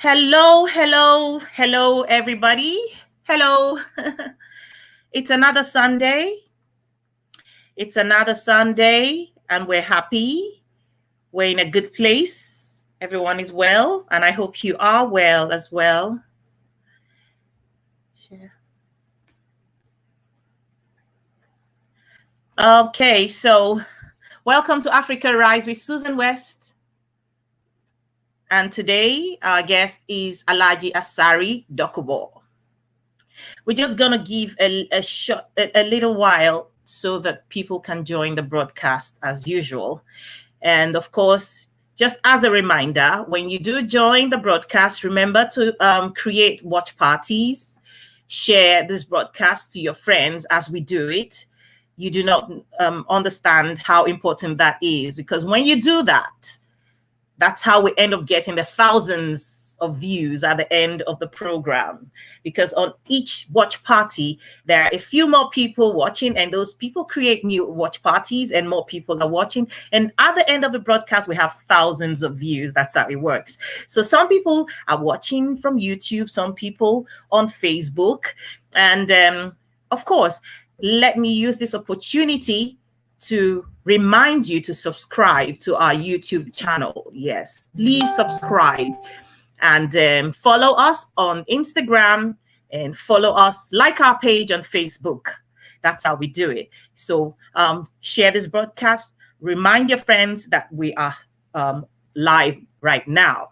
Hello, hello, hello, everybody. Hello. It's another Sunday. It's another Sunday, and we're happy. We're in a good place. Everyone is well, and I hope you are well as well. Okay, so welcome to Africa Rise with Susan West. And today, our guest is Alhaji Asari Dokubo. We're just going to give a little while so that people can join the broadcast as usual. And of course, just as a reminder, when you do join the broadcast, remember to create watch parties, share this broadcast to your friends as we do it. You do not understand how important that is, because when you do that, that's how we end up getting the thousands of views at the end of the program, because on each watch party there are a few more people watching, and those people create new watch parties and more people are watching, and at the end of the broadcast we have thousands of views. That's how it works. So some people are watching from YouTube, some people on Facebook, and of course, let me use this opportunity to remind you to subscribe to our YouTube channel. Yes, please subscribe and follow us on Instagram and follow us, like our page on Facebook. That's how we do it. So share this broadcast. Remind your friends that we are live right now.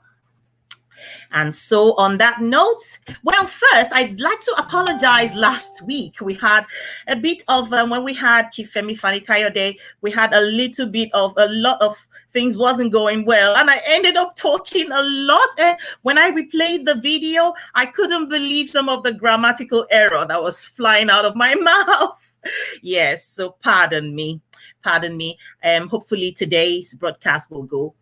And so on that note, well, first, I'd like to apologize. Last week, we had a bit of, when we had Chief Femi Fani-Kayode, we had a lot of things wasn't going well. And I ended up talking a lot. And when I replayed the video, I couldn't believe some of the grammatical error that was flying out of my mouth. Yes, so pardon me. Hopefully today's broadcast will go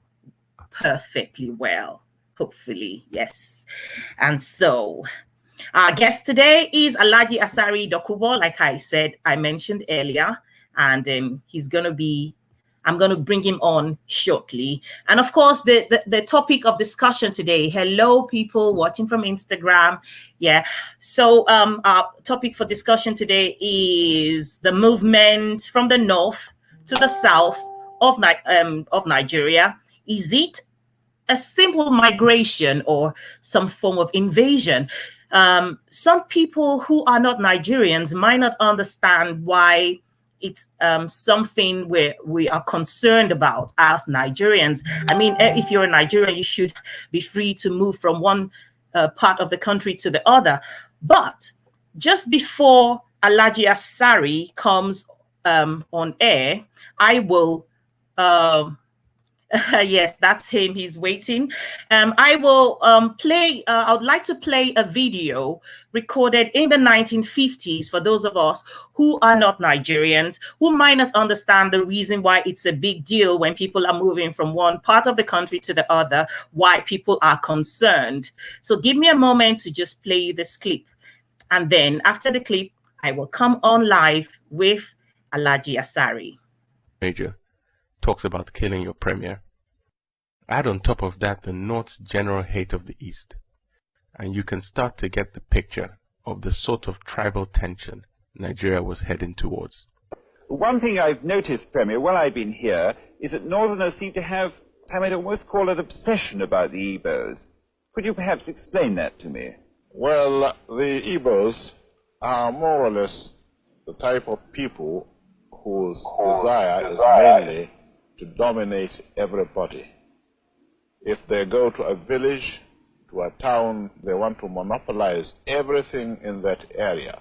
perfectly well. Hopefully, yes. And so our guest today is Alhaji Asari Dokubo, like I mentioned earlier, and I'm going to bring him on shortly. And of course, the topic of discussion today, hello people watching from Instagram. Yeah. So our topic for discussion today is the movement from the north to the south of Nigeria. Is it a simple migration or some form of invasion? Some people who are not Nigerians might not understand why it's something where we are concerned about as Nigerians. I mean, if you're a Nigerian, you should be free to move from one part of the country to the other. But just before Alhaji Asari comes on air, I will yes, that's him. He's waiting. I will I would like to play a video recorded in the 1950s for those of us who are not Nigerians, who might not understand the reason why it's a big deal when people are moving from one part of the country to the other, why people are concerned. So give me a moment to just play you this clip. And then after the clip, I will come on live with Alhaji Asari. Major talks about killing your premier. Add on top of that the North's general hate of the East, and you can start to get the picture of the sort of tribal tension Nigeria was heading towards. One thing I've noticed, Premier, while I've been here, is that Northerners seem to have, I might almost call it, obsession about the Igbos. Could you perhaps explain that to me? Well, the Igbos are more or less the type of people whose desire is mainly to dominate everybody. If they go to a village, to a town, they want to monopolize everything in that area.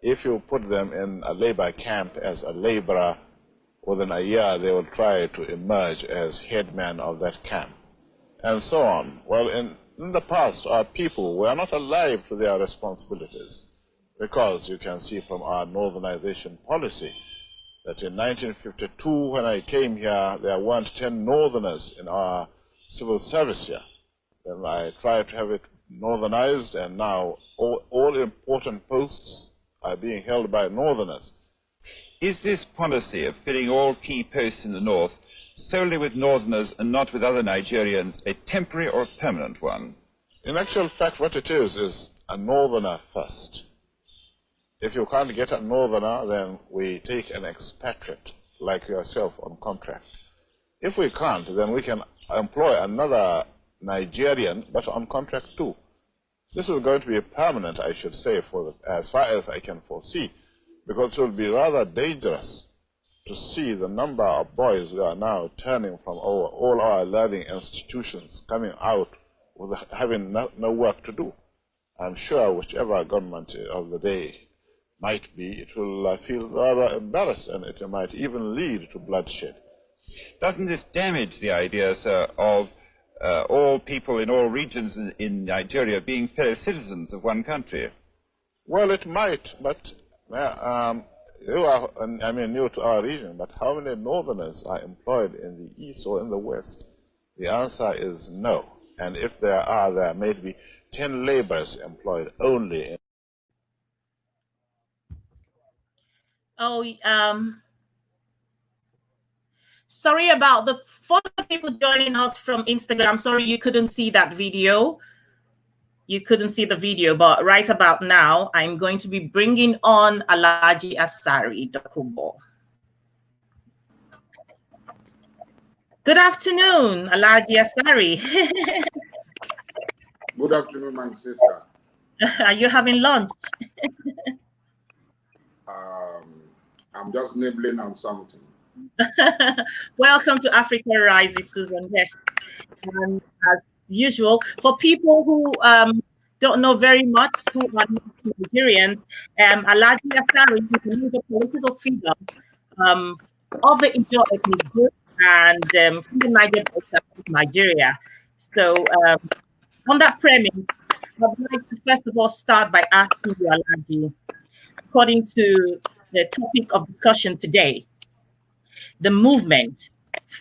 If you put them in a labor camp as a laborer, within a year they will try to emerge as headman of that camp, and so on. Well, in the past, our people were not alive to their responsibilities, because you can see from our northernization policy that in 1952, when I came here, there weren't 10 northerners in our civil service here. Then I tried to have it northernized, and now all important posts are being held by northerners. Is this policy of filling all key posts in the north solely with northerners and not with other Nigerians a temporary or permanent one? In actual fact, what it is a northerner first. If you can't get a northerner, then we take an expatriate like yourself on contract. If we can't, then we can employ another Nigerian, but on contract too. This is going to be permanent, I should say, as far as I can foresee, because it will be rather dangerous to see the number of boys who are now turning from all our learning institutions, coming out with having no work to do. I'm sure whichever government of the day might be, it will feel rather embarrassed, and it might even lead to bloodshed. Doesn't this damage the idea, sir, of all people in all regions in Nigeria being fellow citizens of one country? Well, it might, but you are, I mean, new to our region, but how many northerners are employed in the east or in the west? The answer is no. And if there are, there may be 10 laborers employed only in. Oh, sorry about for the people joining us from Instagram. Sorry you couldn't see that video. You couldn't see the video, but right about now, I'm going to be bringing on Alhaji Asari Dokubo. Good afternoon, Alhaji Asari. Good afternoon, my sister. Are you having lunch? I'm just nibbling on something. Welcome to Africa Rise with Susan West. As usual, for people who don't know very much, who are not Nigerians, Alhaji Asari is a political figure of the Ijaw ethnic group and from the Niger Delta of Nigeria. So on that premise, I'd like to first of all start by asking you, Alhaji, according to the topic of discussion today, the movement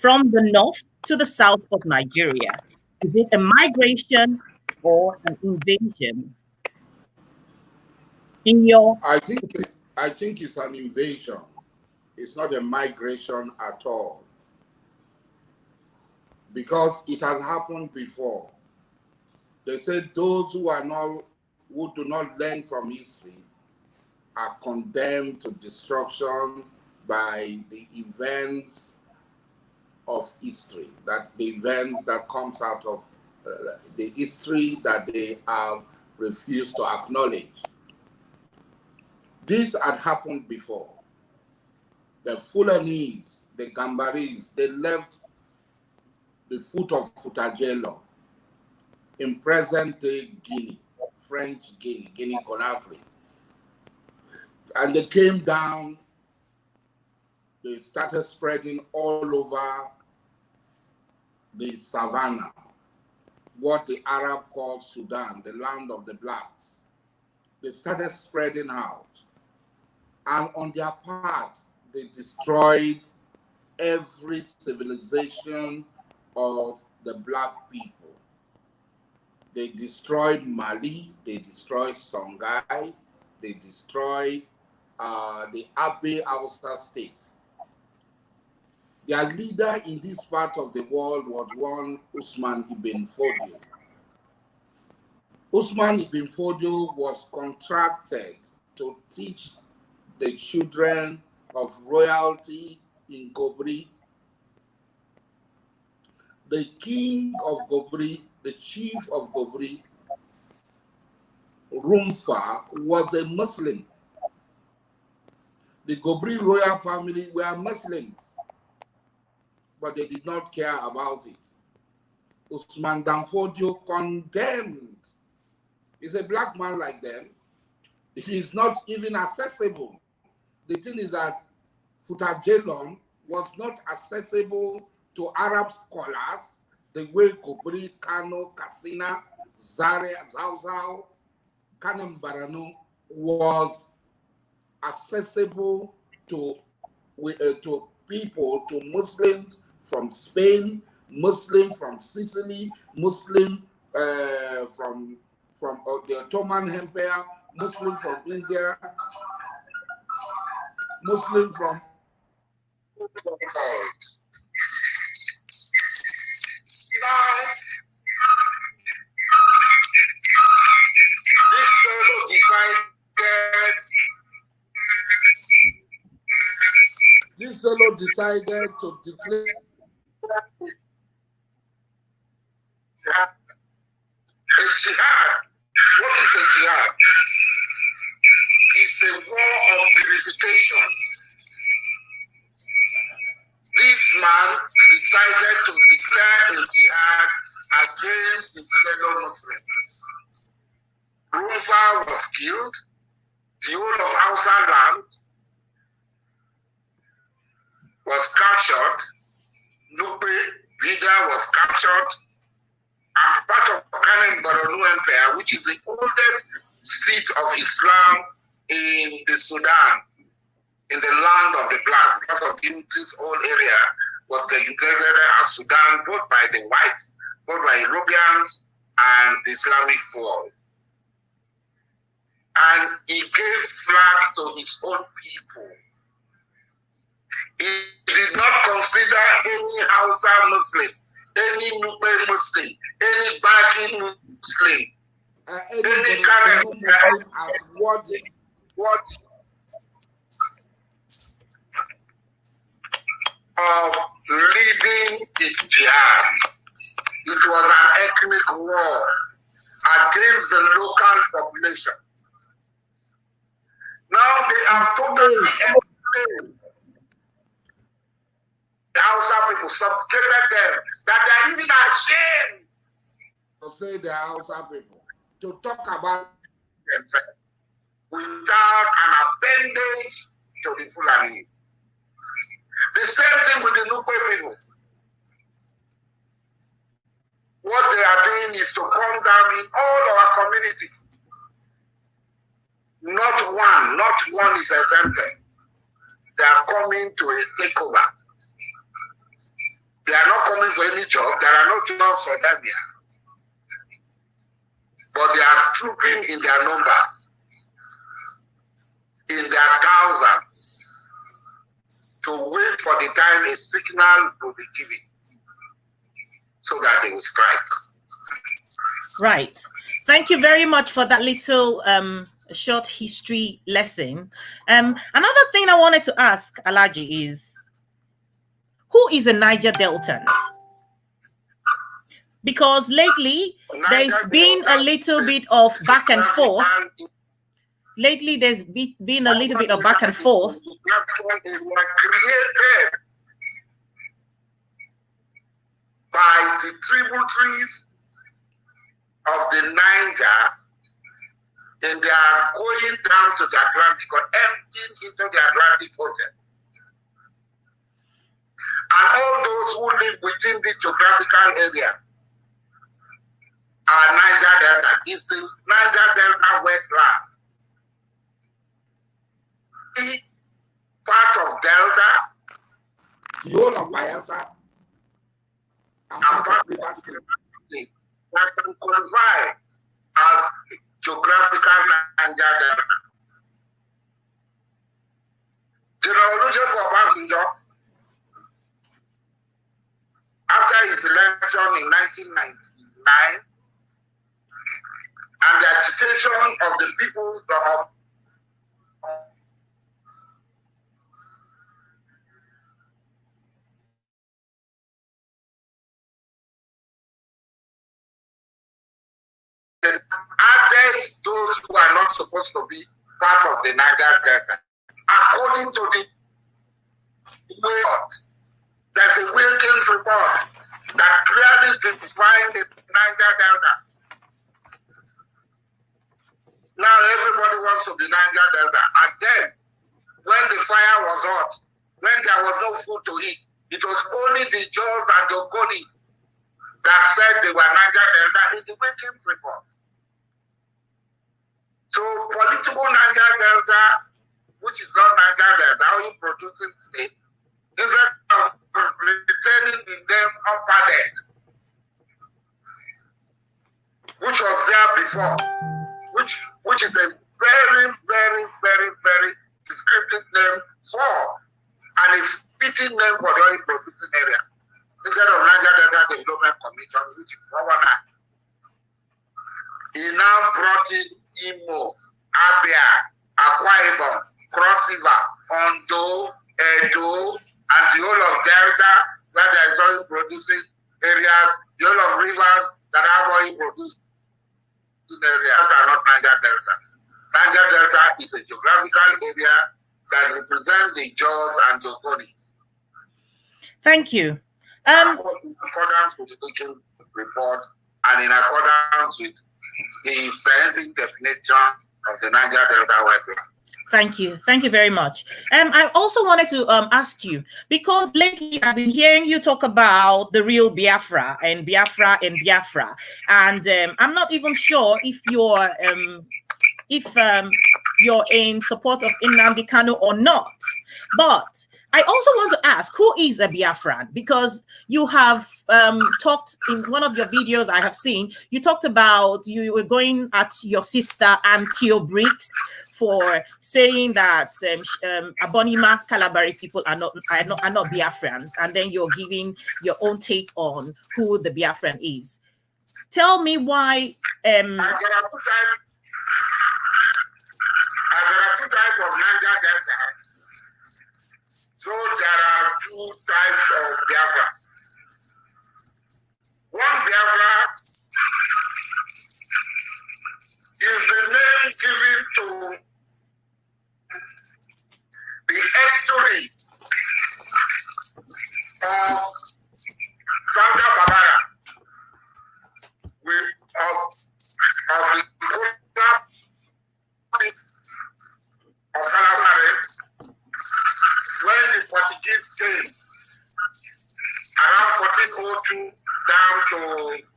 from the north to the south of Nigeria. Is it a migration or an invasion? I think it's an invasion. It's not a migration at all. Because it has happened before. They said those who do not learn from history are condemned to destruction by the events of history, that the events that comes out of the history that they have refused to acknowledge. This had happened before. The Fulanese, the Gambaris, they left the foot of Futajello in present-day Guinea, French Guinea, Guinea-Conakry. And they came down, they started spreading all over the savannah, what the Arab called Sudan, the land of the blacks. They started spreading out. And on their part, they destroyed every civilization of the black people. They destroyed Mali, they destroyed Songhai, they destroyed the Abe Hausa state. Their leader in this part of the world was one Usman ibn Fodio. Usman ibn Fodio was contracted to teach the children of royalty in Gobri. The king of Gobri, the chief of Gobri, Rumfa, was a Muslim. The Gobri royal family were Muslims, but they did not care about it. Usman Danfodio condemned. He's a black man like them. He is not even accessible. The thing is that Futajelon was not accessible to Arab scholars the way Gobri, Kano, Katsina, Zaria, Zauzau, Kanem Barano was accessible to people, to Muslims from Spain, Muslim from Sicily, Muslim from the Ottoman Empire, Muslim from India, Muslim from decided to declare a jihad. What is a jihad? It's a war of purification. This man decided to declare a jihad against his fellow Muslims. Rufa was killed, the whole of Hausa land was captured, Nupe leader was captured, and part of Kanem Boronu Empire, which is the oldest seat of Islam in the Sudan, in the land of the black, because of this whole area was segregated as Sudan, both by the whites, both by Europeans and the Islamic world. And he gave flag to his own people. He did not consider any Hausa Muslim, any Nupe Muslim, any Baki Muslim, any Karen Muslim as what of leading its jihad. It was an ethnic war against the local population. Now they are totally enslaved. The Hausa people subjugated them, that they are even ashamed to say the Hausa people, to talk about themselves without an appendage to the Fulani. The same thing with the Nupe people. What they are doing is to come down in all our communities. Not one is exempted. They are coming to a takeover. They are not coming for any job. There are no jobs for them here. But they are trooping in their numbers, in their thousands, to wait for the time a signal will be given so that they will strike. Right. Thank you very much for that little short history lesson. Another thing I wanted to ask Alhaji is, who is a Niger Deltan? Because lately there's been a little bit of back and forth. Lately there's been a little bit of back and forth. Created by the tributaries of the Niger, and they are going down to the Atlantic or emptying into the Atlantic Ocean. And all those who live within the geographical area are Niger Delta. It's the Niger Delta wetland. The part of Delta, the whole of Bayelsa, and part of the that can qualify as geographical Niger Delta. General Olusegun Obasanjo, after his election in 1999, and the agitation of the people of added those who are not supposed to be part of the Niger Delta. According to the report, there's a Wilkins report that clearly defines the Niger Delta. Now everybody wants to be Niger Delta. And then, when the fire was hot, when there was no food to eat, it was only the Jaws and the Ogoni that said they were Niger Delta in the Wilkins report. So political Niger Delta, which is not Niger Delta, how you producing today, instead of retaining the name Upper Deck, which was there before, which is a very, very, very, very descriptive name for and a fitting name for the oil producing area. Instead of Niger Delta Development Commission, which is 419. He now brought in Imo, Abia, Akwa Ibom, Cross River, Ondo, Edo, and the whole of Delta, where there is oil producing areas, the whole of rivers that have oil producing areas are not Niger Delta. Niger Delta is a geographical area that represents the Jaws and the Ogoni's. Thank you. In accordance with the Nature report and in accordance with the scientific definition of the Niger Delta wetland. Thank you. Thank you very much. I also wanted to ask you, because lately I've been hearing you talk about the real Biafra and Biafra and Biafra. And I'm not even sure if you're in support of Nnamdi Kanu or not. But I also want to ask, who is a Biafran? Because you have talked in one of your videos I have seen, you talked about you were going at your sister and Kio Briggs for saying that Abonima Kalabari people are not Biafrans, and then you're giving your own take on who the Biafran is. Tell me why. There are two types of Niger Delta. So there are two types of Biafra. One Biafra is the name given to the history of Santa Barbara, of the of Calabari, when the Portuguese came around 1402 down to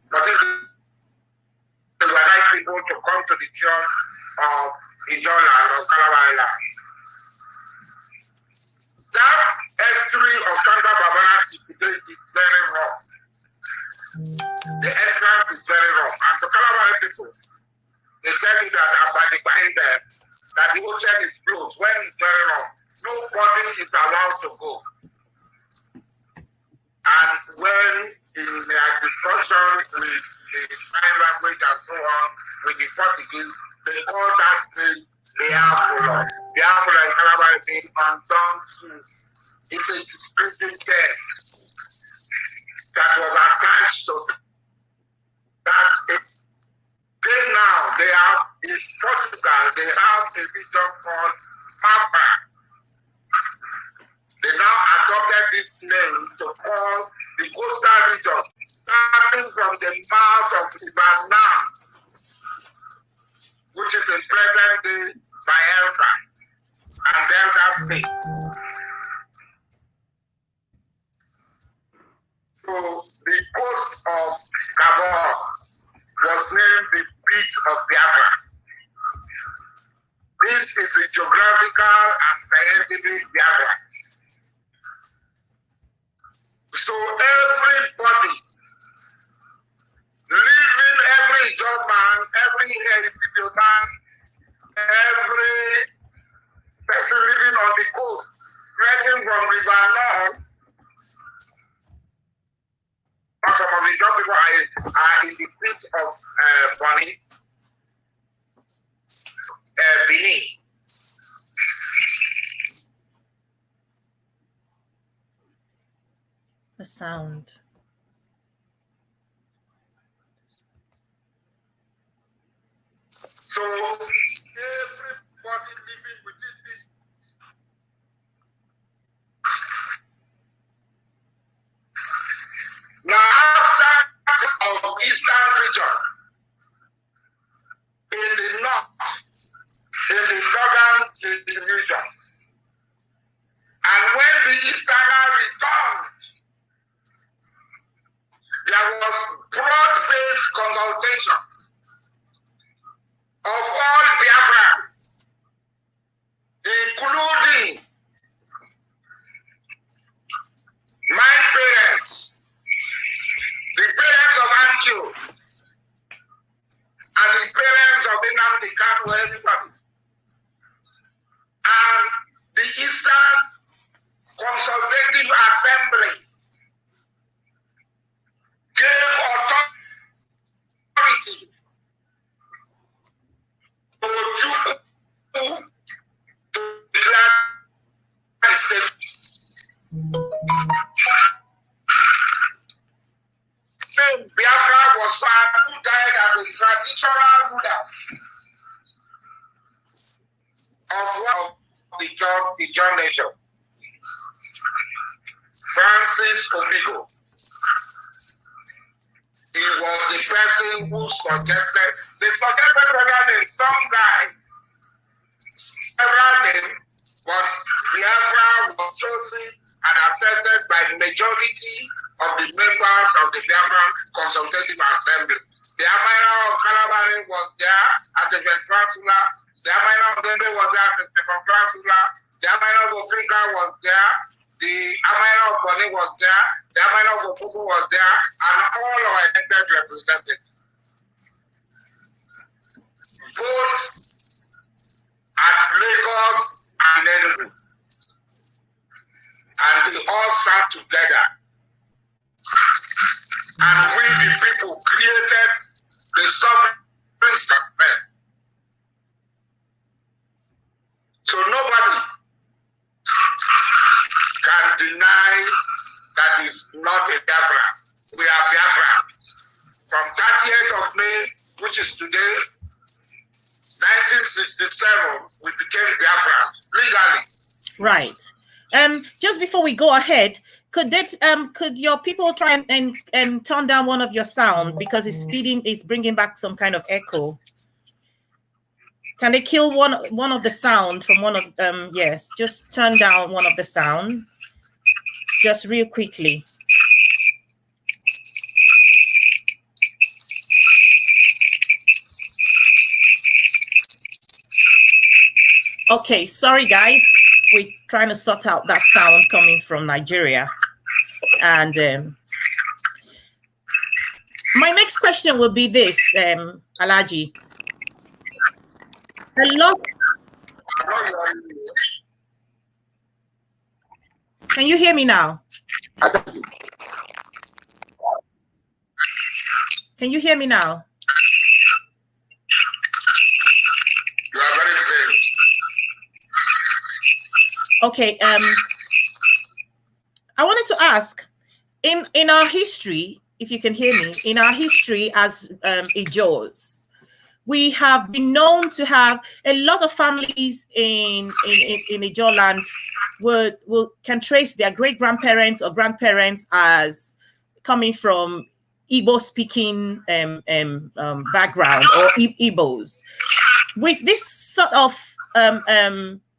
1402, they were like people to come to the church of Ijola or Calabari land. That history of Santa Barbara today is very wrong. The entrance is very wrong. And the Calabari people, they tell you that about the behind them, that the ocean is closed when it's very wrong. Nobody is allowed to go. And when in their discussion with the sign language and so on, with the Portuguese, they call that place Biafra. Biafra in Calabari means undone soup. It's a descriptive text that was attached to that. They have in Portugal, they have a region called Papa. They now adopted this name to call the coastal region, starting from the mouth of Ibadan, which is in present-day Bayelsa and Delta State. So the coast of Gabon was named the Beach of Biafra. This is the geographical and scientific Biafra. So everybody, living, every job man, every individual man, every person living on the coast, stretching from River North, some of the job people are in the pit of Bonny, Benin. The sound. So everybody living within this. Now after our eastern region, in the north, in the northern region, and when the easterner returned, there was broad-based consultation of all Biafrans, including my parents, the parents of Antio, and the parents of Nnamdi Kanu, everybody. And the Eastern Consultative Assembly gave authority to declare the state. name Biafra was found, who died as a traditional ruler of one of the John nation, Francis Obigo. He was the person who suggested, they forget whether name, some guy, several names, but Biafra was chosen and accepted by the majority of the members of the Biafra Consultative Assembly. The Amina of Calabari was there as a Consular. The Amina of Dende was there as a second Consular. The Amina of Africa was there. The Amina of Boni was there. The Amina of Okubu was there. And all our elected representatives. Both at Lagos and Enugu. And we all sat together. And we, the people, created the sovereign suspect. So nobody can deny that is not a Biafra. We are Biafra. From 30th of May, which is today, 1967, we became Biafra legally. Right. Just before we go ahead, could your people try and turn down one of your sound, because it's bringing back some kind of echo? Can they kill one of the sound from one of yes, just turn down one of the sound, just real quickly. Okay, sorry guys, we're trying to sort out that sound coming from Nigeria. And my next question will be this, Alhaji. A lot. Can you hear me now? Can you hear me now? You are very fair. Okay. I wanted to ask, in our history, if you can hear me, in our history as Ijos, we have been known to have a lot of families in Ijo land can trace their great grandparents or grandparents as coming from Igbo speaking background or Igbos. With this sort of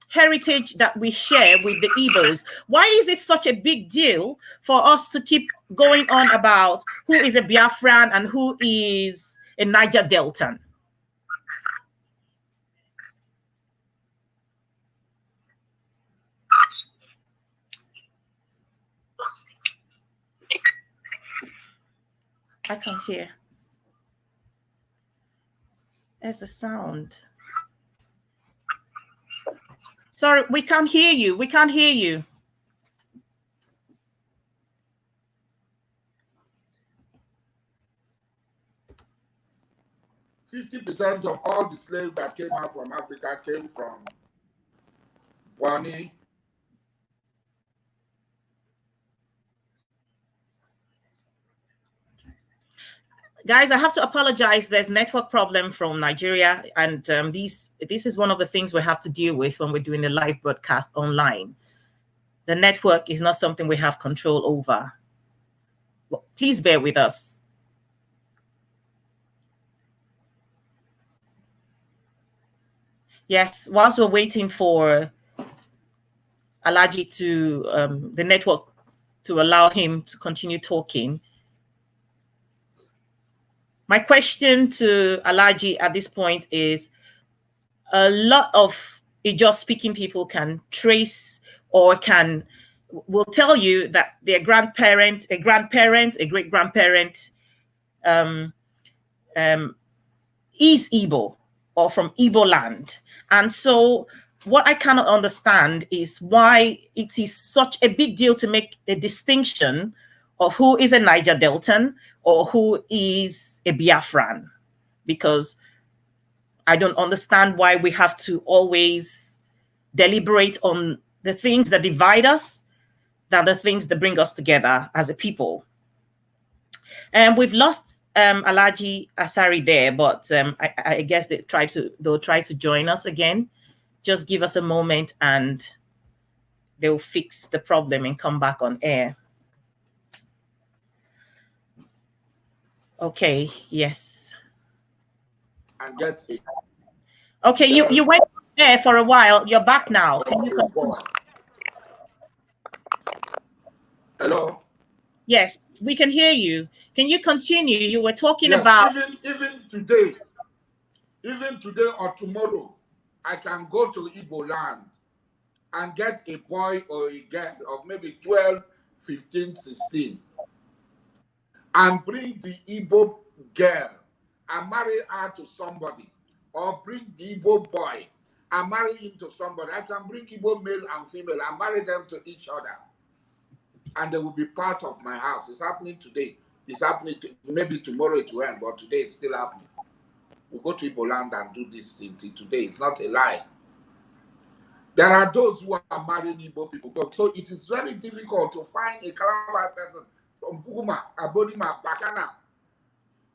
heritage that we share with the Igbos, why is it such a big deal for us to keep going on about who is a Biafran and who is a Niger Deltan? I can't hear. There's the sound. Sorry, we can't hear you. We can't hear you. %50 of all the slaves that came out from Africa came from Bonny. Guys, I have to apologize. There's network problem from Nigeria, and this is one of the things we have to deal with when we're doing the live broadcast online. The network is not something we have control over. Well, please bear with us. Yes, whilst we're waiting for Alhaji to the network to allow him to continue talking. My question to Alhaji at this point is, a lot of Ijo speaking people can trace or will tell you that their grandparent, a great grandparent is Igbo or from Igbo land. And so what I cannot understand is why it is such a big deal to make a distinction of who is a Niger Deltan or who is a Biafran, because I don't understand why we have to always deliberate on the things that divide us than the things that bring us together as a people. And we've lost Alhaji Asari there, but I guess they'll try to join us again. Just give us a moment and they'll fix the problem and come back on air. Okay, yes. And get it. Okay, you went there for a while. You're back now. Can you continue? Hello? Yes, we can hear you. Can you continue? You were talking Yes, about even today or tomorrow, I can go to Igbo land and get a boy or a girl of maybe 12, 15, 16 and bring the Igbo girl and marry her to somebody, or bring the Igbo boy and marry him to somebody. I can bring Igbo male and female and marry them to each other, and they will be part of my house. It's happening today. It's happening maybe tomorrow it will end, but today it's still happening. We go to Igbo land and do this thing today. It's not a lie. There are those who are marrying Igbo people. So it is very difficult to find a Calabar person from Buguma, Abodima, Bakana,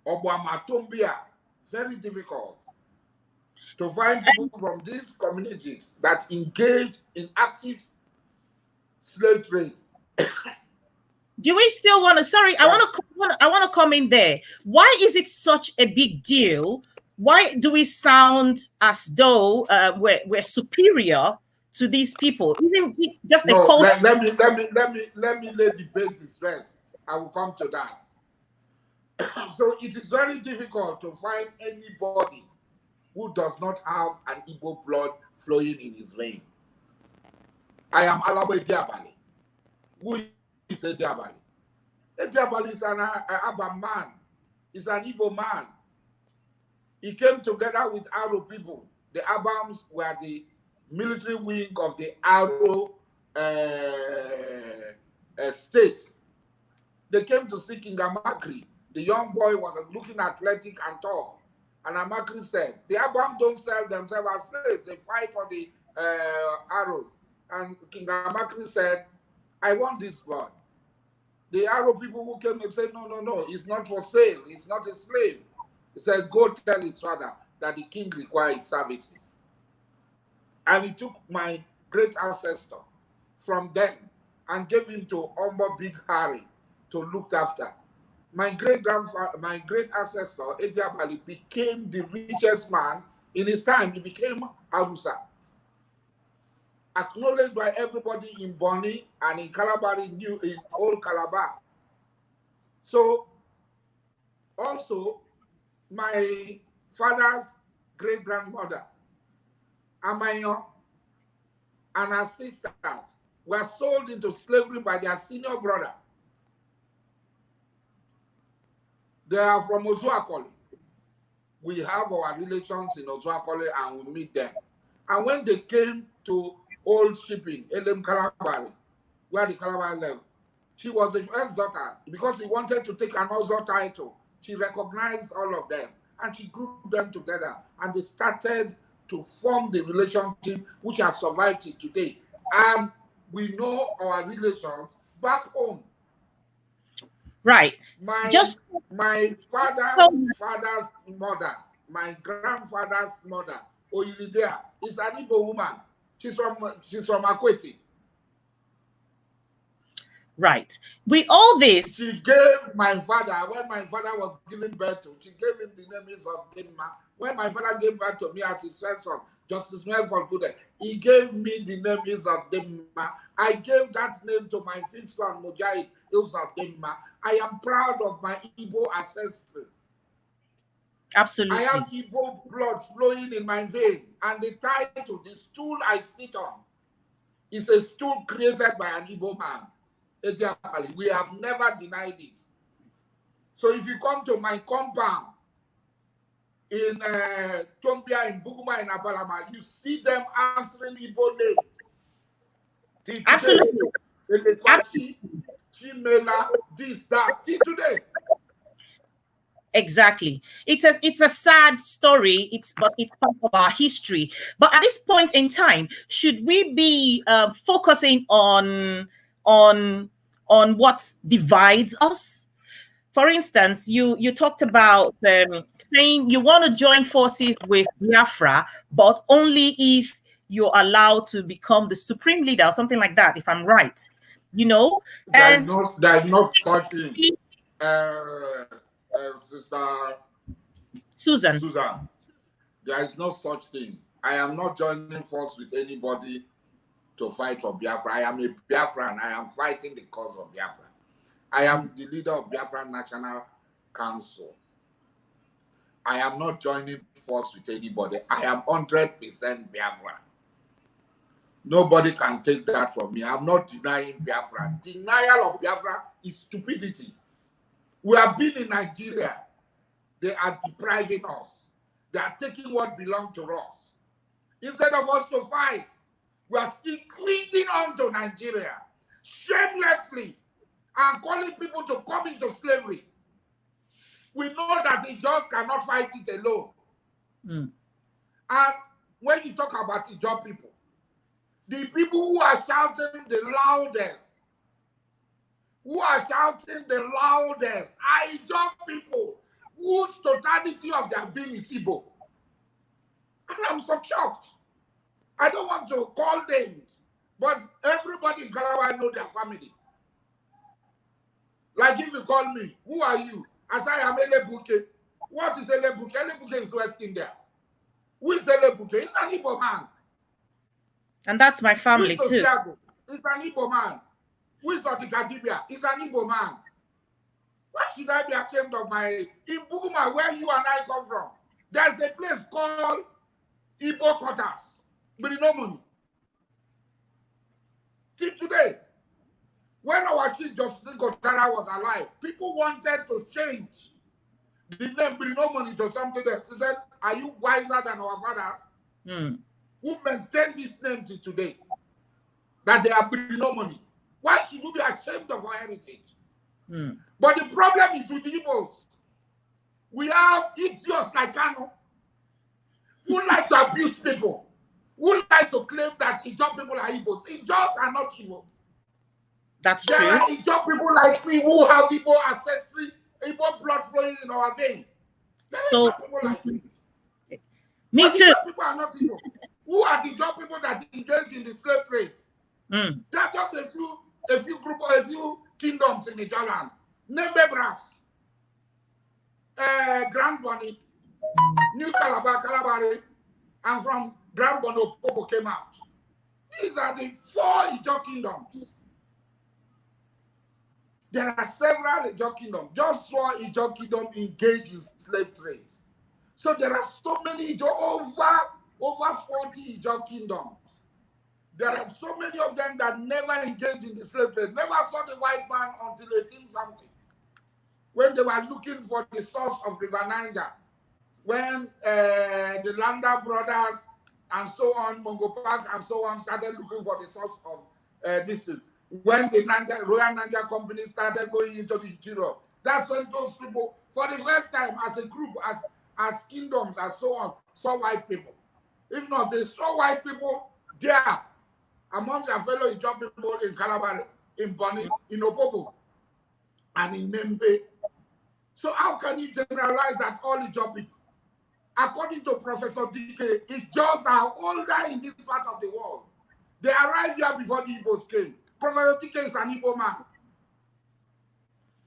Obama, Tombia. Very difficult to find people from these communities that engage in active slave trade. Do we still want to? Sorry, I want to come in there. Why is it such a big deal? Why do we sound as though we're superior to these people? Isn't it just a culture? Let me lay the basis first. I will come to that. So it is very difficult to find anybody who does not have an Igbo blood flowing in his vein. I am Alawe Diabali. Who is a Diabali? A Diabali is an Abba man. He's an Igbo man. He came together with Aro people. The Abams were the military wing of the Aro state. They came to see King Amakri. The young boy was looking athletic and tall. And Amakri said, the Abam don't sell themselves as slaves. They fight for the arrows. And King Amakri said, I want this boy. The Aro people who came and said, no, it's not for sale. It's not a slave. He said, go tell his father that the king requires services. And he took my great ancestor from them and gave him to Ombo Big Harry to look after. My great ancestor, Ediabali, became the richest man in his time. He became Arusa, acknowledged by everybody in Boni and in Calabar, in old Calabar. So, also, my father's great-grandmother, Amayo, and her sisters were sold into slavery by their senior brother. They are from Ozuakoli. We have our relations in Ozuakoli and we meet them. And when they came to old shipping, Elem Kalabari, where the Calabar lived, she was the first daughter. Because he wanted to take another title, she recognized all of them and she grouped them together and they started to form the relationship which has survived till today. And we know our relations back home. Right. My father's mother, my grandfather's mother, Oyilidea, is an Igbo woman. She's from Akwete. Right. With all this, she gave my father, when my father was giving birth to, she gave him the name of Dimma. When my father gave birth to me as his first son, Justice Melford Good, he gave me the name of Dimma. I gave that name to my fifth son, Mujahid of Dimma. I am proud of my Igbo ancestry. Absolutely. I have Igbo blood flowing in my vein. And the title, the stool I sit on, is a stool created by an Igbo man. We have never denied it. So if you come to my compound in Tombia, in Buguma, in Abalama, you see them answering Igbo names. Absolutely. Chimela, this, that, till today. Exactly. It's a sad story. But it's part of our history. But at this point in time, should we be focusing on what divides us? for instance, you talked about saying you want to join forces with Biafra, but only if you're allowed to become the supreme leader or something like that, if I'm right. And There is no such thing. Sister Susan. There is no such thing. I am not joining force with anybody to fight for Biafra. I am a Biafran. I am fighting the cause of Biafra. I am the leader of Biafra National Council. I am not joining force with anybody. I am 100% Biafra. Nobody can take that from me. I'm not denying Biafra. Denial of Biafra is stupidity. We have been in Nigeria. They are depriving us. They are taking what belongs to us. Instead of us to fight, we are still clinging on to Nigeria shamelessly and calling people to come into slavery. We know that the Ijaws cannot fight it alone. And when you talk about Ijaw people, the people who are shouting the loudest, are Ijaw people whose totality of their being is Igbo. And I'm so shocked. I don't want to call names, but everybody in Calabar know their family. Like if you call me, who are you? I say I'm Elebuke. What is Elebuke? Elebuke is West India. Who is Elebuke? It's an Igbo man. And that's my family Who is too. Osiago? It's an Igbo man. Who is Odikadibia? It's an Igbo man. Why should I be ashamed of my... In Buguma, where you and I come from, there's a place called Igbo Quarters. Brinomuni. Till today, when our chief Justice Kotara was alive, people wanted to change the name Brinomuni to something else. He said, are you wiser than our fathers who maintain this name till today? That they are Brinomuni. Why should we be ashamed of our heritage? But the problem is with the Igbos. We have idiots like Kano who like to abuse people, who like to claim that Ijaw people are Igbos. Ijaws are not Igbos. That's there true. There are Ijaw people like me who have Igbo ancestry, Igbo blood flowing in our veins. There are Ijaw people like me. Me but too. Ijaw people are not Igbo. Who are the Ijaw people that engage in the slave trade? There are just a few kingdoms in Ijaw land. Nembe Brass, Grand Bonny, New Calabar, Calabari, and from Grand Bono, Popo came out. These are the 4 Ijaw kingdoms. There are several Ijaw kingdoms. Just 4 Ijaw kingdoms engaged in slave trade. So there are so many Ijaw, over 40 Ijaw kingdoms. There are so many of them that never engaged in the slave trade, never saw the white man until 18-something. When they were looking for the source of River Niger, when the Landa brothers and so on, Mongo Park and so on, started looking for the source of this thing. When the Royal Niger Company started going into the interior, that's when those people, for the first time as a group, as kingdoms and so on, saw white people. If not, they saw white people there among their fellow Ijaw people in Calabar, in Bonny, in Opobo, and in Nembe. So how can you generalize that all Ijaw people? According to Professor DK, Ijaws are older in this part of the world. They arrived here before the Igbos came. Professor DK is an Igbo man.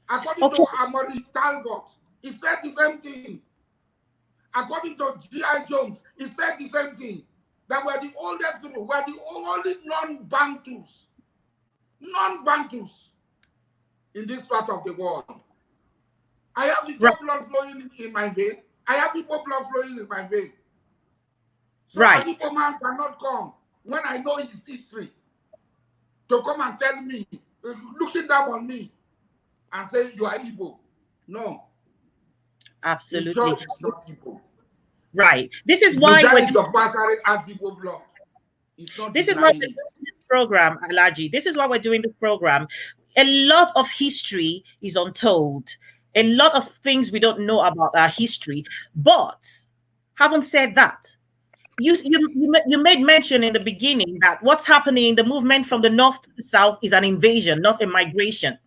According to Amory Talbot, he said the same thing. According to G.I. Jones, he said the same thing. That we're the oldest people, we're the only non-Bantus in this part of the world. I have the blood flowing in my vein. I have Igbo blood flowing in my vein. So an Igbo man cannot come when I know his history to come and tell me, looking down on me, and say you are Igbo. No. Absolutely. Ijaw is not Igbo. Right. This is why we're doing Igbo blood. This is why we're doing this program, Alhaji. This is why we're doing this program. A lot of history is untold. A lot of things we don't know about our history. But having said that, you made mention in the beginning that what's happening, the movement from the north to the south is an invasion, not a migration.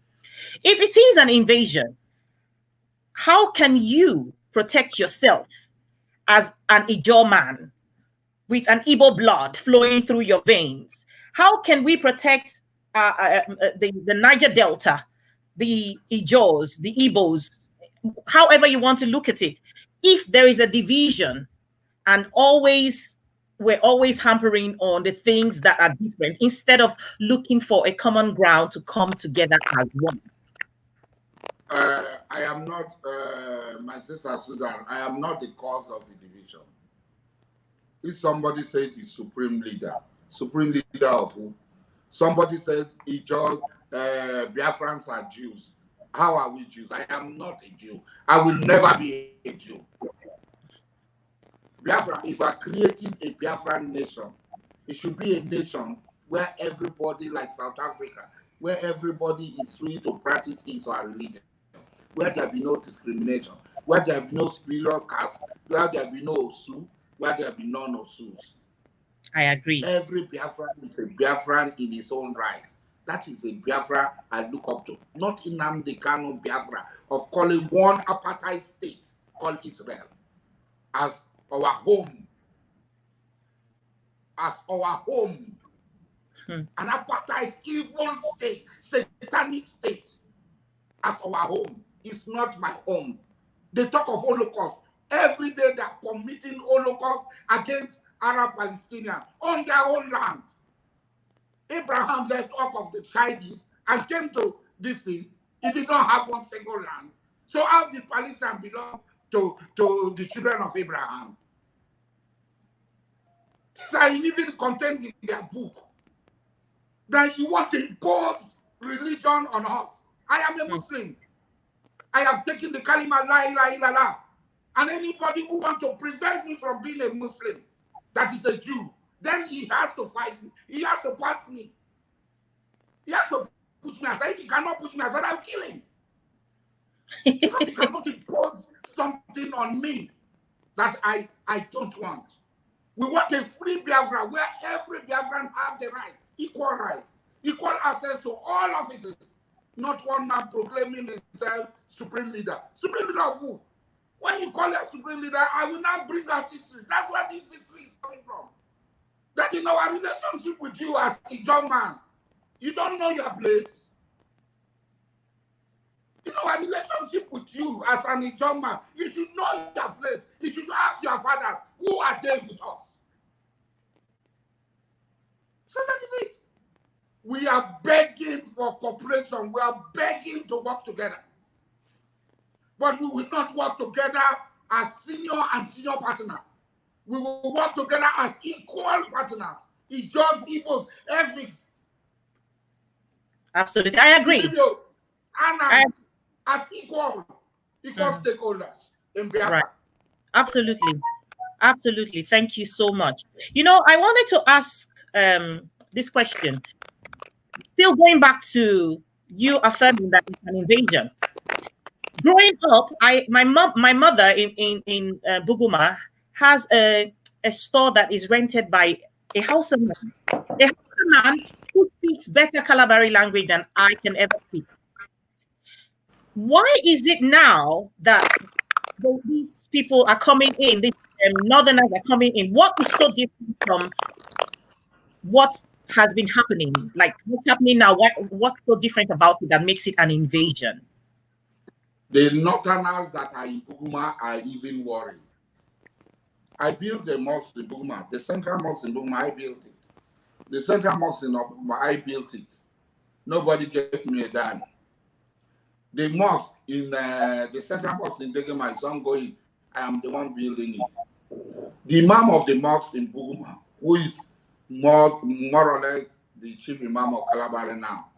If it is an invasion, how can you protect yourself as an Ijaw man with an Igbo blood flowing through your veins? How can we protect the Niger Delta, the Ijaws, the Igbos, however you want to look at it, if there is a division and we're always hampering on the things that are different instead of looking for a common ground to come together as one? I am not, my sister Sudan, I am not the cause of the division. If somebody says he's supreme leader of who? Somebody says Biafrans are Jews. How are we Jews? I am not a Jew. I will never be a Jew. Biafra, if we are creating a Biafran nation, it should be a nation where everybody, like South Africa, where everybody is free to practice his or her religion, where there be no discrimination, where there be no spiritual caste, where there be no Osu, where there be none Osus. I agree. Every Biafran is a Biafran in his own right. That is a Biafra I look up to. Not Nnamdi Kanu Biafra of calling one apartheid state called Israel as our home. As our home. An apartheid evil state, satanic state as our home is not my home. They talk of Holocaust. Every day they're committing Holocaust against Arab Palestinians on their own land. Abraham left off of the Chinese and came to this thing. He did not have one single land. So how did Palestine belong to the children of Abraham? These are even contained in their book. That you want to impose religion on us. I am a Muslim. I have taken the kalima la ilaha illallah. And anybody who wants to prevent me from being a Muslim, that is a Jew, then he has to fight me. He has to pass me. He has to put me aside. If he cannot put me aside, I'll kill him. Because he cannot impose something on me that I don't want. We want a free Biafra where every Biafran has the right, equal access to all offices. Not one man proclaiming himself supreme leader. Supreme leader of who? When you call a supreme leader, I will not bring out history. That's where this history is coming from. That in our relationship with you as a young man, you don't know your place. In our relationship with you as an young man, you should know your place. You should ask your father, who are they with us? So that is it. We are begging for cooperation. We are begging to work together. But we will not work together as senior and junior partners. We will work together as equal partners. It just equals ethics. Absolutely. I agree. And as equal stakeholders in Biafra. Right. Absolutely. Absolutely. Thank you so much. You know, I wanted to ask this question. Still going back to you affirming that it's an invasion. Growing up, my mother in Buguma has a store that is rented by a Hausa man who speaks better Kalabari language than I can ever speak. Why is it now that these people are coming in, these northerners are coming in? What is so different from what has been happening? Like what's happening now? What's so different about it that makes it an invasion? The northerners that are in Buguma are even worried. I built a mosque in Buguma. The central mosque in Buguma, I built it. The central mosque in Buguma, I built it. Nobody gave me a dime. The mosque in the central mosque in Degema is ongoing. I am the one building it. The imam of the mosque in Buguma, who is more or less the chief imam of Kalabari now,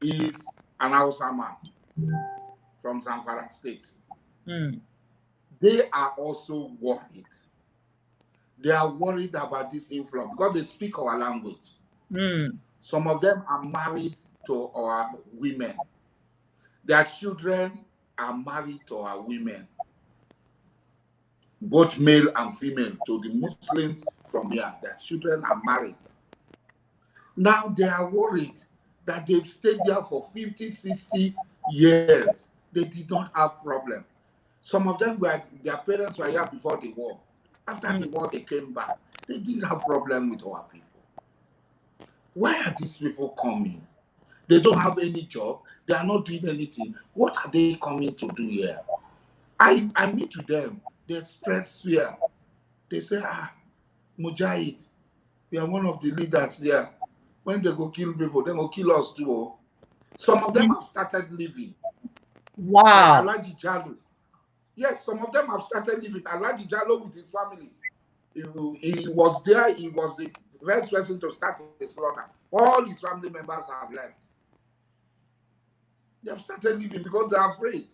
is an Hausa man from Zamfara State. They are also worried. They are worried about this influx because they speak our language. Some of them are married to our women. Their children are married to our women, both male and female, to the Muslims from here. Their children are married. Now they are worried that they've stayed there for 50, 60 years They did not have problem. Some of them were, their parents were here before the war. After the war, they came back. They didn't have problem with our people. Why are these people coming? They don't have any job. They are not doing anything. What are they coming to do here? I meet with them. They spread fear. They say, Mujahid, we are one of the leaders here. When they go kill people, they go kill us too. Some of them have started living. Wow. Like Alhaji Jallo. Yes, some of them have started living. Alhaji Jallo with his family. He was there. He was the first person to start the slaughter. All his family members have left. They have started living because they are afraid.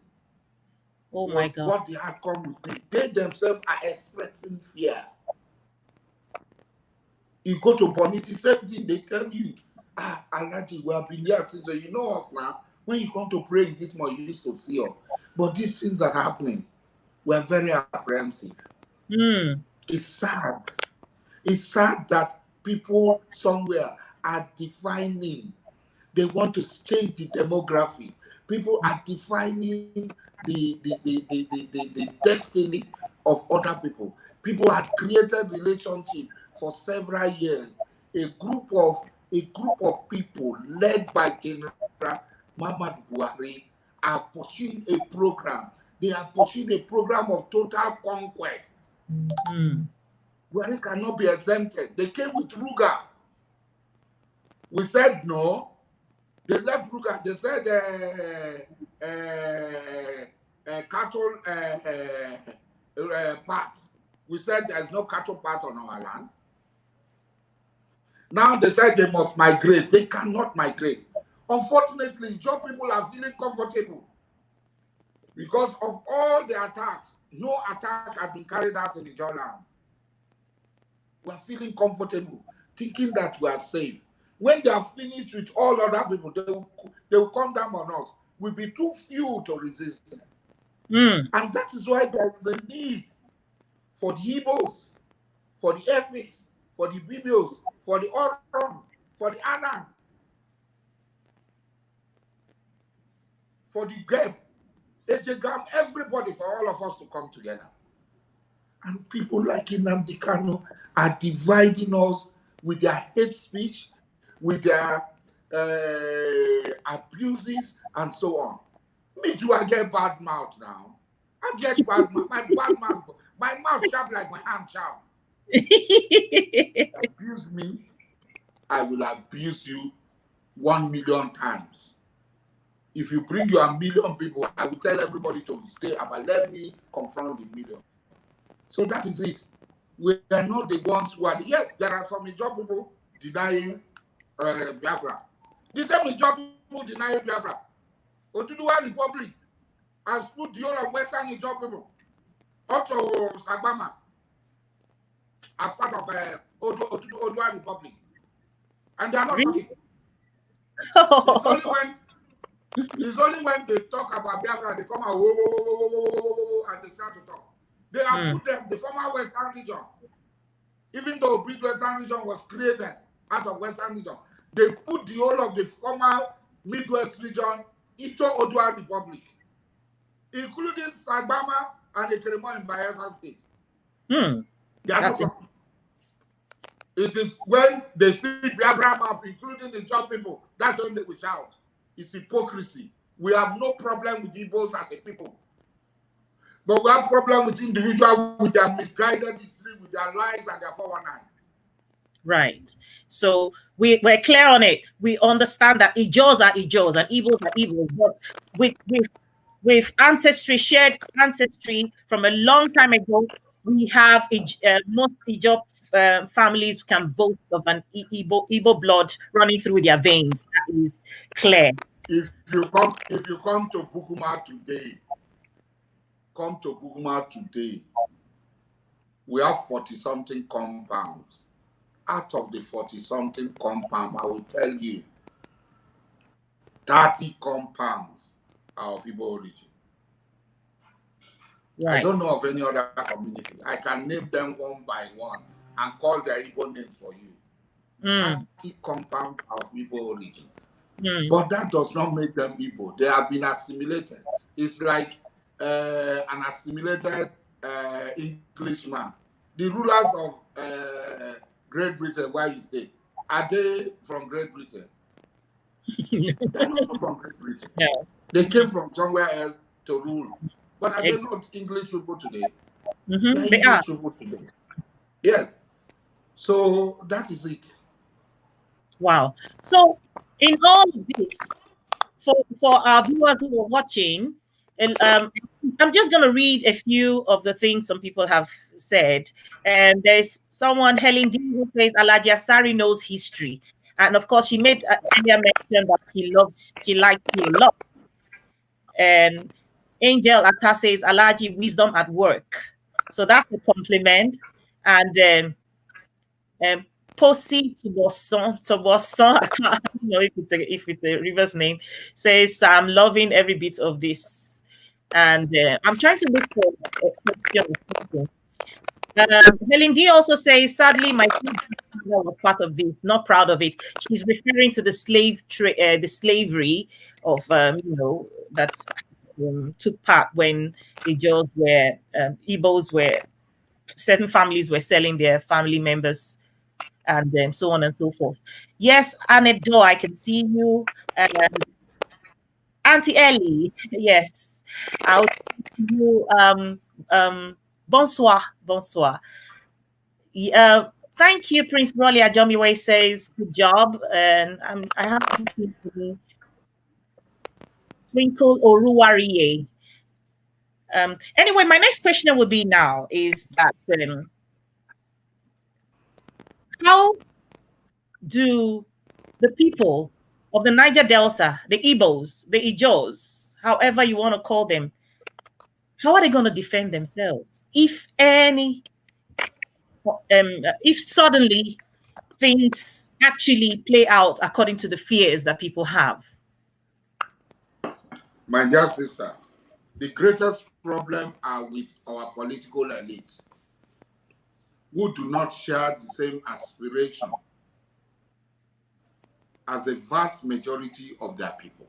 Oh my God. What the outcome will be. They themselves are expressing fear. You go to Boniti, same thing, they tell you, Alhaji, we have been here since, you know us now. When you come to pray in this month, you used to see us. But these things that are happening, we're very apprehensive. It's sad. It's sad that people somewhere are defining. They want to change the demography. People are defining the destiny of other people. People had created relationship for several years. A group of people led by General Muhammad Buhari are pursuing a program. They are pursuing a program of total conquest. Buhari cannot be exempted. They came with Ruga. We said no. They left Ruga. They said cattle part. We said there's no cattle part on our land. Now they said they must migrate. They cannot migrate. Unfortunately, Ijaw people are feeling comfortable because of all the attacks. No attack has been carried out in Ijaw land. We are feeling comfortable, thinking that we are safe. When they are finished with all other people, they will come down on us. We'll be too few to resist them. And that is why there's a need for the Igbos, for the Efik, for the Bibios, for the Oron, for the Anang, for the Geb, Ejegam, everybody, for all of us to come together. And people like Nnamdi Kanu are dividing us with their hate speech, with their abuses, and so on. Me too, I get bad mouth now. I get bad mouth. My bad mouth, my mouth sharp like my hand sharp. Abuse me, I will abuse you 1 million times. If you bring your 1 million people, I will tell everybody to stay, but let me confront the million. So that is it. We are not the ones who are. Yes, there are some Ijaw people denying Biafra. The same Ijaw people denying Biafra. Oduduwa Republic has put the whole of Western Ijaw people up to Sagbama as part of Oduduwa Republic. And they are not talking. It's only when they talk about Biafra, they come out, and they start to talk. They have put them, the former Western region, even though Big Western region was created out of Western region, they put the whole of the former Midwest region into Oduduwa Republic, including Sagbama and Ekeremo in Bayelsa State. They are not talking. It is when they see Biafra map, including the Ijaw people, that's when they will shout. It's hypocrisy. We have no problem with Igbos as a people. But we have problem with individuals with their misguided history, with their lies and their 419. Right. So we're clear on it. We understand that Ijaws are Ijaws and Igbos are Igbos. But with ancestry, shared ancestry from a long time ago, we have most Ijaw families can boast of an Igbo blood running through their veins. That is clear. If you come to Bukuma today, we have 40-something compounds. Out of the 40-something compound, I will tell you, 30 compounds are of Igbo origin. Right. I don't know of any other community. I can name them one by one and call their Igbo names for you. 30 compounds are of Igbo origin. But that does not make them Igbo. They have been assimilated. It's like an assimilated Englishman. The rulers of Great Britain, where you stay, are they from Great Britain? They're not from Great Britain. No. They came from somewhere else to rule. But are they Ex- not English people today? They're They are. English people today. Yes. So that is it. Wow. So, in all of this, for our viewers who are watching, and I'm just going to read a few of the things some people have said. And there's someone, Helen D, who says Alhaji Asari knows history, and of course, she made earlier mention that she likes you a lot. And Angel Atta says Alhaji wisdom at work, so that's a compliment. And um, Posi Toboson, I don't know if it's a reverse name, says, I'm loving every bit of this. And I'm trying to look for a question. Helen D also says, sadly, my sister was part of this, not proud of it. She's referring to the the slavery of, that took part when the Jaws were, Igbos were, certain families were selling their family members and then so on and so forth. Yes, Anecdote, I can see you. Auntie Ellie, yes. I'll see you. Bonsoir, bonsoir. Thank you, Prince Rolly Ajomiwe says, good job. And I have to Twinkle Oruwariye. Anyway, my next question would be now is that how do the people of the Niger Delta, the Igbos, the Ijos, however you want to call them, how are they going to defend themselves if suddenly things actually play out according to the fears that people have? My dear sister, the greatest problem are with our political elite who do not share the same aspiration as a vast majority of their people.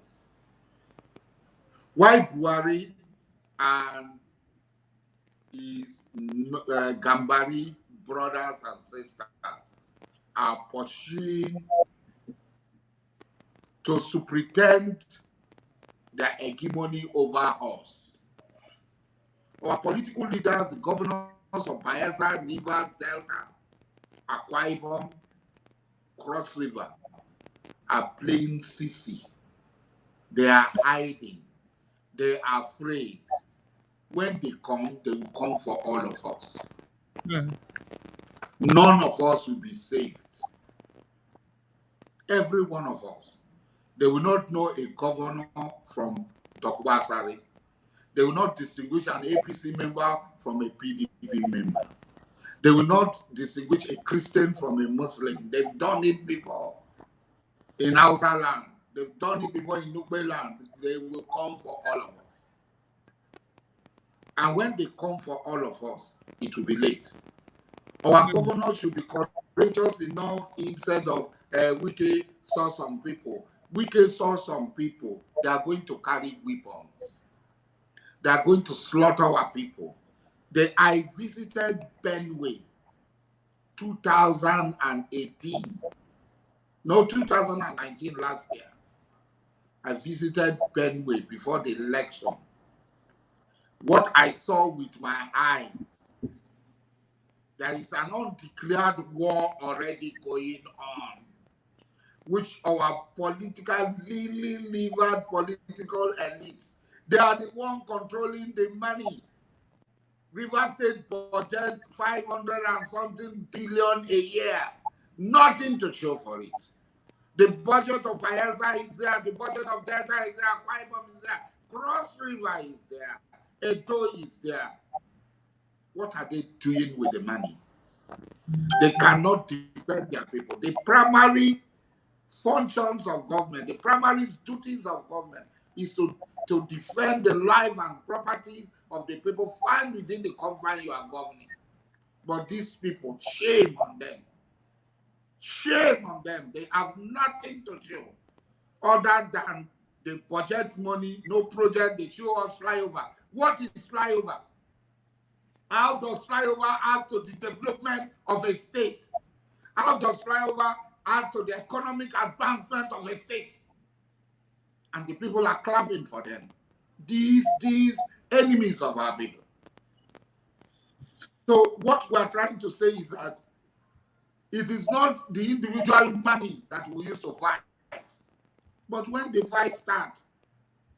Why Buhari and his Gambari brothers and sisters are pursuing to pretend their hegemony over us. Our political leaders, the governors of Bayelsa, Rivers, Delta, Akwa Ibom, Cross River, are playing sissy. They are hiding. They are afraid. When they come, they will come for all of us. None of us will be saved. Every one of us. They will not know a governor from Dokubo Asari. They will not distinguish an APC member from a PDP member. They will not distinguish a Christian from a Muslim. They've done it before in Hausa land. They've done it before in Nukbe land. They will come for all of us. And when they come for all of us, it will be late. Our governor should be courageous enough instead of Wike saw some people. Wike saw some people. They are going to carry weapons. They are going to slaughter our people. I visited Benue 2018. No, 2019, last year. I visited Benue before the election. What I saw with my eyes, there is an undeclared war already going on, which our lily-livered political elites, they are the one controlling the money. River State budget 500 and something billion a year. Nothing to show for it. The budget of Bayelsa is there. The budget of Delta is there. Akwa Ibom is there. Cross River is there. Edo is there. What are they doing with the money? They cannot defend their people. The primary functions of government, the primary duties of government is to defend the life and property of the people found within the confines you are governing. But these people, shame on them. Shame on them. They have nothing to show. other than the budget money, no project, they show us flyover. What is flyover? How does flyover add to the development of a state? How does flyover add to the economic advancement of a state? And the people are clapping for them. These enemies of our people. So what we're trying to say is that it is not the individual money that we use to fight. But when the fight starts,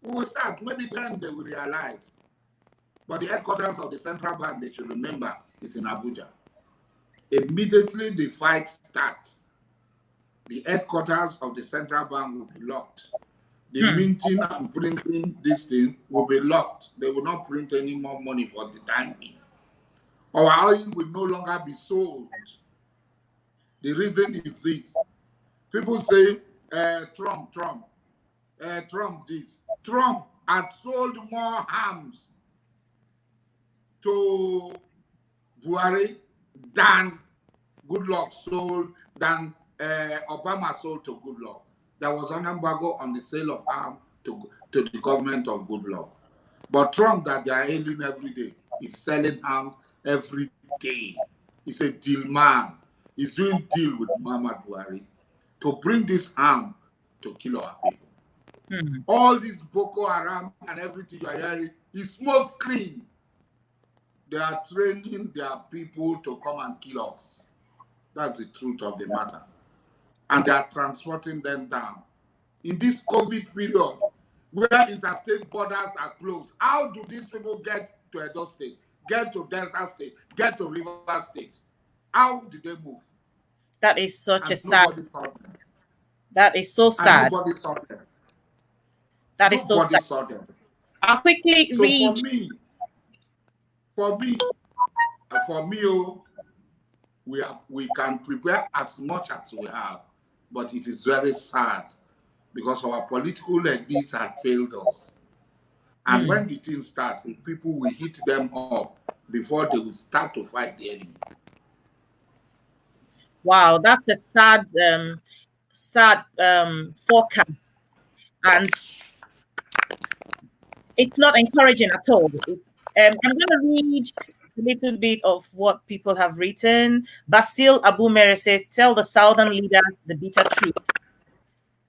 we will start. Maybe then they will realize. But the headquarters of the central bank, they should remember, is in Abuja. Immediately the fight starts, the headquarters of the central bank will be locked. The minting and printing this thing will be locked. They will not print any more money for the time being. Our oil will no longer be sold. The reason is this. People say, Trump this. Trump had sold more arms to Buhari than Goodluck sold, than Obama sold to Goodluck. There was an embargo on the sale of arms to the government of Goodluck. But Trump, that they are hailing every day, is selling arms every day. He's a deal man. He's doing deal with Muhammad Buhari to bring this arm to kill our people. All this Boko Haram and everything you are hearing is smoke screen. They are training their people to come and kill us. That's the truth of the matter. And they are transporting them down. In this COVID period, where interstate borders are closed, how do these people get to Edo State, get to Delta State, get to River State? How did they move? That is such and a sad. That is so sad. And nobody saw them. That is so sad. Nobody saw them. I'll quickly So read. For me, we can prepare as much as we have, but it is very sad because our political elites had failed us. And when the thing starts, the people will hit them up before they will start to fight the enemy. Wow, that's a sad forecast, and it's not encouraging at all. I'm going to read a little bit of what people have written. Basil Abumere says, "Tell the southern leaders the bitter truth."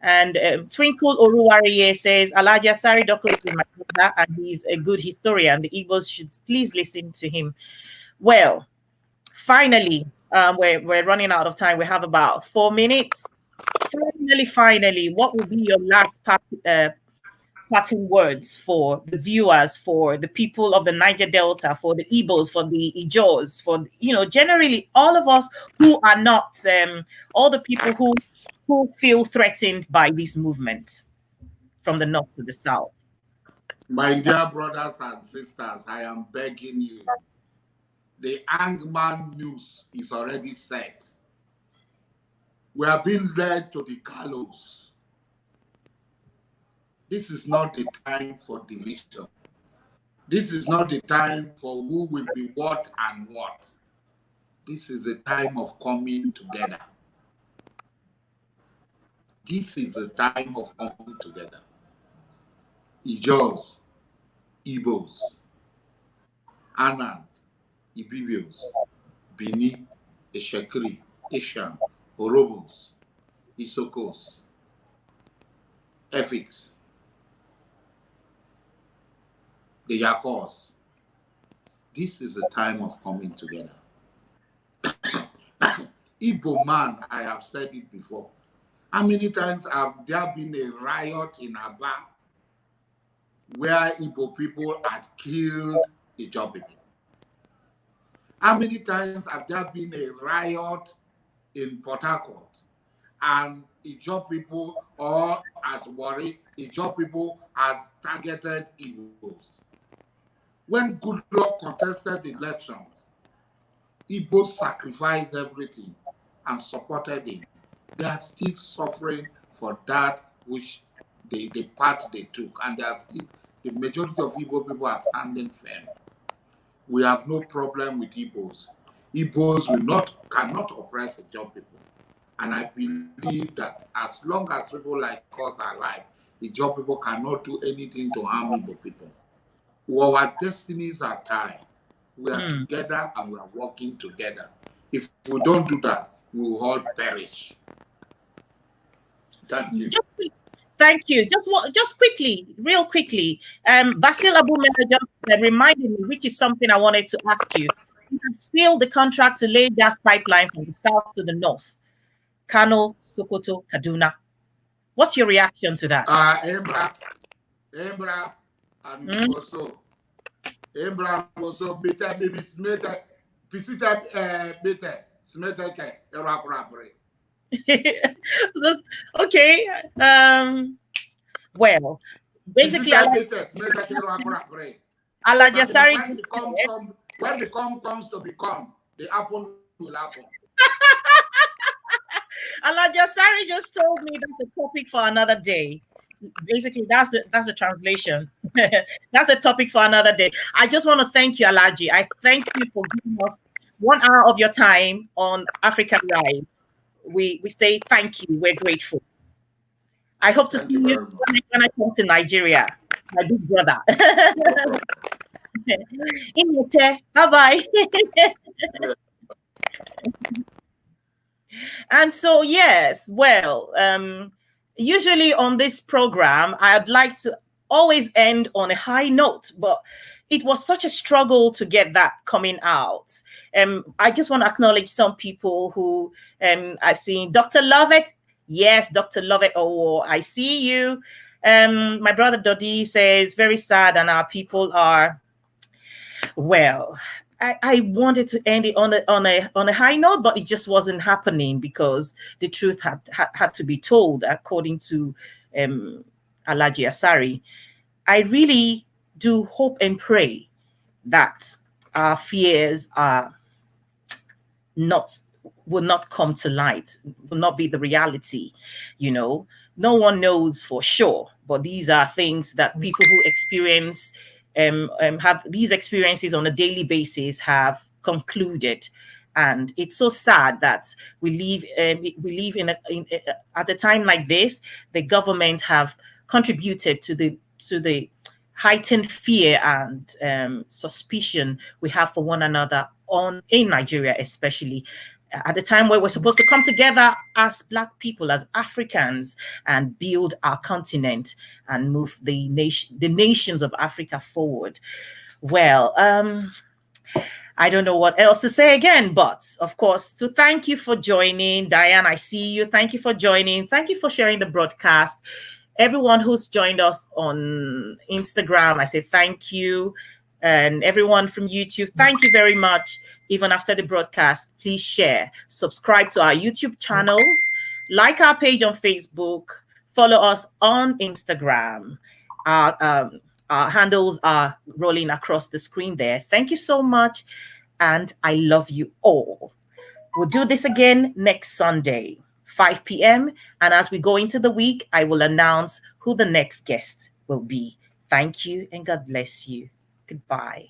And Twinkle Oruwariye says, "Alhaji Asari Dokubo is my brother, and he's a good historian. The Igbos should please listen to him." Well, finally, we're running out of time. We have about 4 minutes. Finally, what will be your last parting words for the viewers, for the people of the Niger Delta, for the Igbos, for the Ijaws, for generally all of us who are not all the people who feel threatened by this movement from the north to the south? My dear brothers and sisters, I am begging you. The hangman news is already set. We are being led to the gallows. This is not the time for division. This is not the time for who will be what and what. This is the time of coming together. This is the time of coming together. Ijaws, Igbos, Anand, Ibibios, Bini, Eshekri, Eshan, Orobos, Isokos, Efik, the Yakos. This is the time of coming together. Igbo man, I have said it before. How many times have there been a riot in Aba where Igbo people had killed Ijaw people? How many times have there been a riot in Port Harcourt and Ijaw people, or at Warri, Ijaw people had targeted Igbos? When Goodluck contested the elections, Igbos sacrificed everything and supported him. They are still suffering for that which the part they took, and they are still, the majority of Igbo people are standing firm. We have no problem with Igbos. Igbos cannot oppress the Ijaw people. And I believe that as long as people like us are alive, the job people cannot do anything to harm Igbo people. Our destinies are tied. We are together and we are working together. If we don't do that, we will all perish. Thank you. Thank you. Just quickly, real quickly. Basil Abumela just reminded me, which is something I wanted to ask you. You have sealed the contract to lay gas pipeline from the south to the north, Kano, Sokoto, Kaduna. What's your reaction to that? Embra, and also better baby smeta, pisita better smeta ke rapre. Okay. Well, basically, Alhaji Asari, when the come comes to become, the apple will happen. Alhaji Asari just told me that's a topic for another day. Basically, that's the translation. That's a topic for another day. I just want to thank you, Alhaji. I thank you for giving us 1 hour of your time on Africa Live. We say thank you. We're grateful. I hope to see you when I come to Nigeria, my big brother. Bye-bye. And so, yes, well, usually on this program, I'd like to always end on a high note, but it was such a struggle to get that coming out. I just want to acknowledge some people who I've seen. Dr. Lovett. Yes, Dr. Lovett. Oh, I see you. My brother Dodi says, very sad, and our people are, well, I wanted to end it on a high note, but it just wasn't happening because the truth had to be told, according to Alhaji Asari. I really do hope and pray that our fears will not come to light, will not be the reality. No one knows for sure, but these are things that people who experience have these experiences on a daily basis have concluded. And it's so sad that we live at a time like this. The government have contributed to the heightened fear and suspicion we have for one another in Nigeria, especially at the time where we're supposed to come together as Black people, as Africans, and build our continent and move the nations of Africa forward. Well, I don't know what else to say again, but of course, to thank you for joining. Diane, I see you. Thank you for joining. Thank you for sharing the broadcast. Everyone who's joined us on Instagram, I say thank you. And everyone from YouTube, thank you very much. Even after the broadcast, please share, subscribe to our YouTube channel, like our page on Facebook, follow us on Instagram. Our handles are rolling across the screen there. Thank you so much. And I love you all. We'll do this again next Sunday, 5 p.m. And as we go into the week, I will announce who the next guest will be. Thank you and God bless you. Goodbye.